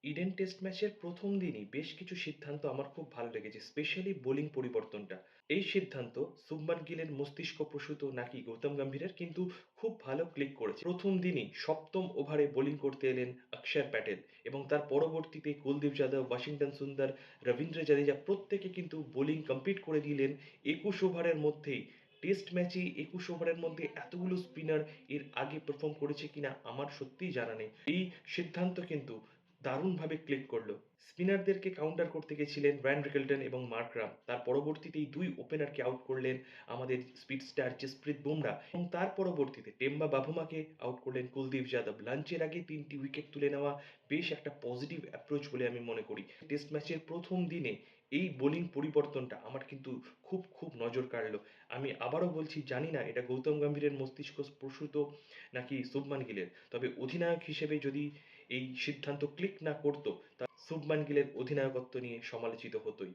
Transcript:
Eden test ম্যাচের ১ম দিনই বেশ কিছু সিদ্ধান্ত আমার খুব ভালো লেগেছে। স্পেশালি বোলিং পরিবর্তনটা। এই সিদ্ধান্ত শুভমান গিলের মস্তিষ্কপ্রসূত নাকি গৌতম গম্ভীরের কিন্তু খুব ভালো ক্লিক করেছে। ১ম দিনই ৭ম ওভারে বোলিং করতে এলেন অক্ষর প্যাটেল এবং তার পরবর্তীতে কুলদীপ যাদব, ওয়াশিংটন সুন্দর, রবীন্দ্র জাদেজা প্রত্যেকে কিন্তু বোলিং কমপ্লিট করে দিলেন ২১ ওভারের মধ্যেই। টেস্ট ম্যাচে ২১ ওভারের মধ্যে এতগুলো স্পিনার এর আগে পারফর্ম করেছে কিনা আমার সত্যিই জানা নেই। এই সিদ্ধান্ত কিন্তু দারুণভাবে ক্লিক করল। স্পিনারদেরকে কাউন্টার করতে গেছিলেন ভ্যান রিকেলটন এবং মার্করাম। তার পরবর্তীতেই ২ ওপেনারকে আউট করলেন আমাদের স্পিড স্টার জসপ্রীত বুমরা এবং তার পরবর্তীতে টেম্বা বাভুমাকে আউট করলেন কুলদীপ যাদব। লাঞ্চের আগে ৩ টি উইকেট তুলে নেওয়া বেশ একটা পজিটিভ অ্যাপ্রোচ বলে আমি মনে করি। টেস্ট ম্যাচের ১ম দিনে এই বোলিং পরিবর্তনটা আমার কিন্তু খুব নজর কাড়ল। আমি আবারও বলছি জানি না এটা গৌতম গম্ভীরের মস্তিষ্ক প্রসূত নাকি শুভমান গিলের। তবে অধিনায়ক হিসেবে যদি এই সিদ্ধান্ত ক্লিক না করত, শুভমান গিলের অধিনায়কত্ব নিয়ে সমালোচিত হতোই।